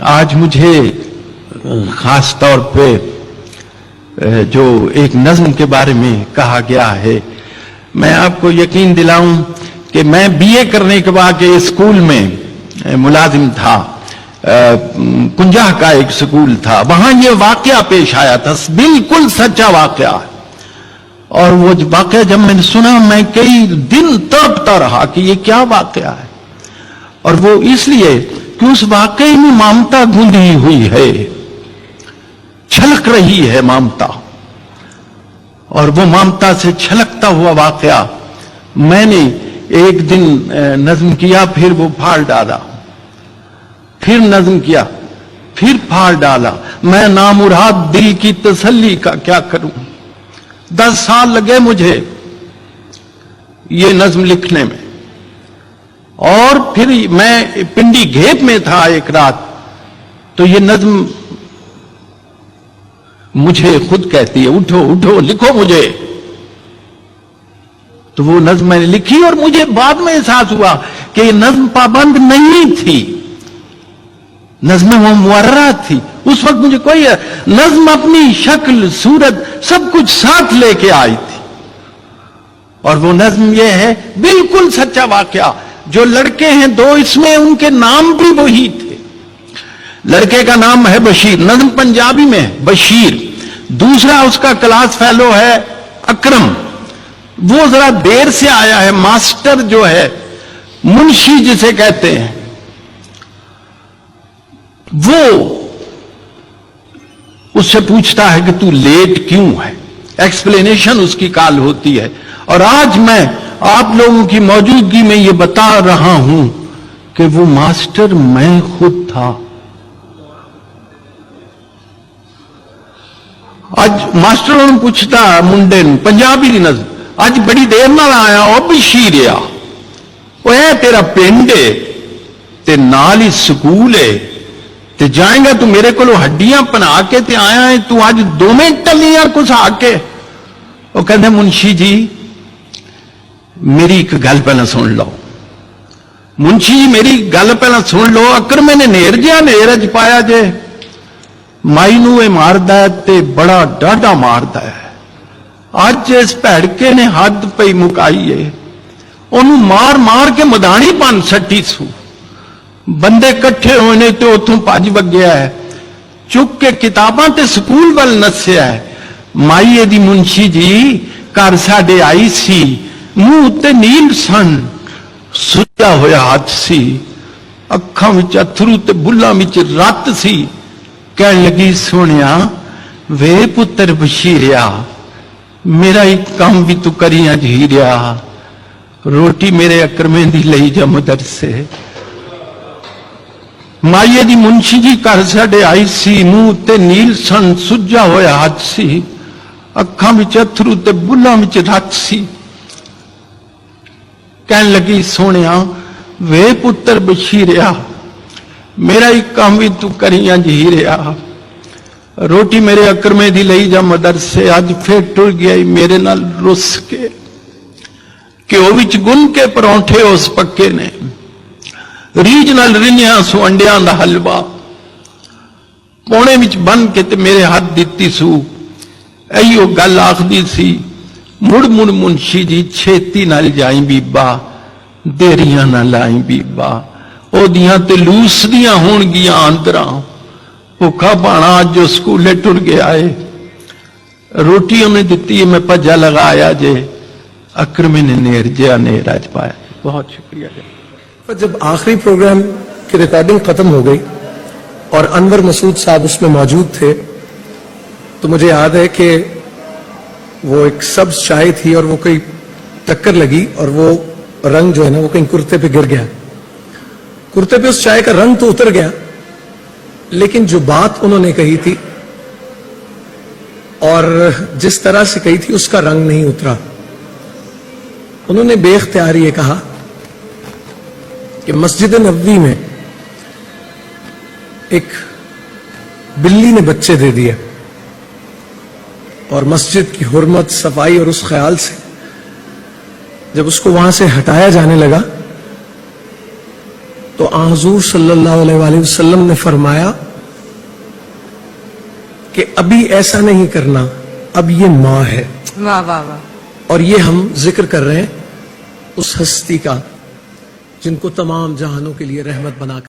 آج مجھے خاص طور پہ جو ایک نظم کے بارے میں کہا گیا ہے، میں آپ کو یقین دلاؤں کہ میں بی اے کرنے کے بعد اسکول میں ملازم تھا، کنجہ کا ایک اسکول تھا، وہاں یہ واقعہ پیش آیا تھا، بالکل سچا واقعہ، اور وہ واقعہ جب میں نے سنا میں کئی دن تڑپتا رہا کہ یہ کیا واقعہ ہے، اور وہ اس لیے کہ اس واقعے میں ممتا گوندھی ہوئی ہے، چھلک رہی ہے ممتا، اور وہ ممتا سے چھلکتا ہوا واقعہ میں نے ایک دن نظم کیا، پھر وہ پھاڑ ڈالا، پھر نظم کیا، پھر پھاڑ ڈالا۔ میں نامراد دل کی تسلی کا کیا کروں، 10 سال لگے مجھے یہ نظم لکھنے میں، اور پھر میں پنڈی گھیپ میں تھا ایک رات، تو یہ نظم مجھے خود کہتی ہے اٹھو اٹھو لکھو مجھے، تو وہ نظم میں نے لکھی، اور مجھے بعد میں احساس ہوا کہ یہ نظم پابند نہیں تھی، نظم وہ موررہ تھی، اس وقت مجھے کوئی نظم اپنی شکل صورت سب کچھ ساتھ لے کے آئی تھی، اور وہ نظم یہ ہے بالکل سچا واقعہ۔ جو لڑکے ہیں 2 اس میں ان کے نام بھی وہی تھے، لڑکے کا نام ہے بشیر، نظم پنجابی میں ہے بشیر، دوسرا اس کا کلاس فیلو ہے اکرم، وہ ذرا دیر سے آیا ہے، ماسٹر جو ہے منشی جسے کہتے ہیں، وہ اس سے پوچھتا ہے کہ تو لیٹ کیوں ہے، ایکسپلینیشن اس کی کال ہوتی ہے، اور آج میں آپ لوگوں کی موجودگی میں یہ بتا رہا ہوں کہ وہ ماسٹر میں خود تھا۔ آج ماسٹر نے پوچھتا منڈے پنجابی دی نظم، اج بڑی دیر نال آیا او بشیریا، وہ ہے تیرا پنڈ ہے تے نال ہی سکول ہے تے جائیں گا تو میرے کو ہڈیاں پنا کے تے آیا ہے تو آج 2 منٹ ٹلیاں کچھ آ کے، وہ کہتے منشی جی میری ایک گل پہلے سن لو، منشی جی میری گل پہلے سن لو، اکر میں نے نیر جہاں نیرج پایا جے مائی نو یہ ماردا ہے تے بڑا ڈاڈا ماردا ہے، اج اس بھڑکے نے حد پئی مکائی ہے، انہوں مار مار کے مدانی پن سٹی سو، بندے کٹھے ہونے تے اتوں پج وگیا ہے، چک کے کتاباں تے سکول ول نسیا ہے، مائی دی منشی جی گھر ساڈے آئی سی، منہ تے نیل سن، سجا ہویا ہاتھ سی، اکھاں وچ اتھرو تے بلاں وچ رت سی، کہن لگی سونیا وے پتر بشیریا میرا ایک کام بھی تو کریاں جھیریا، روٹی میرے اکرمیں دی لئی جا مدرسے، مائیے دی منشی جی گھر ساڈے آئی سی، منہ تے نیل سن، سجا ہویا ہاتھ سی، اکھاں وچ اتھرو تے بلاں وچ رت سی، کہن لگی سونیا وے پتر بشیریا میرا ایک کام بھی تو کریاں جھیریا، روٹی میرے اکرمے دی لئی جا مدرسے، اج پھر ٹر گیا میرے نال رس کے، کہ او وچ گن کے پرونٹھے اس پکے نے، ریج نال رنیاں سو انڈیاں دا حلوا، پونے وچ بن کے تے میرے ہاتھ دیتی سو، ایو گل آخدی سی، مڑ مڑ منشی جی چھیتی نال جائیں بیبا، دیریاں نہ لائیں بیبا، او دیاں تے لوس دیاں ہون گیاں اندراں، بھوکا پانا آج جو سکولے ٹر گیا ہے، روٹی انہیں دیتی ہے میں پجا لگایا جے، اکرمے نے نیر جیا نیر آج پایا۔ بہت شکریہ جی۔ جب آخری پروگرام کی ریکارڈنگ ختم ہو گئی اور انور مسعود صاحب اس میں موجود تھے تو مجھے یاد ہے کہ وہ ایک سبز چائے تھی اور وہ کوئی ٹکر لگی اور وہ رنگ جو ہے نا وہ کہیں کرتے پہ گر گیا، کرتے پہ اس چائے کا رنگ تو اتر گیا لیکن جو بات انہوں نے کہی تھی اور جس طرح سے کہی تھی اس کا رنگ نہیں اترا۔ انہوں نے بے اختیار یہ کہا کہ مسجد نبوی میں ایک بلی نے بچے دے دیے اور مسجد کی حرمت، صفائی اور اس خیال سے جب اس کو وہاں سے ہٹایا جانے لگا تو آن حضور صلی اللہ علیہ وآلہ وسلم نے فرمایا کہ ابھی ایسا نہیں کرنا، اب یہ ماں ہے. واہ واہ واہ. اور یہ ہم ذکر کر رہے ہیں اس ہستی کا جن کو تمام جہانوں کے لیے رحمت بنا کر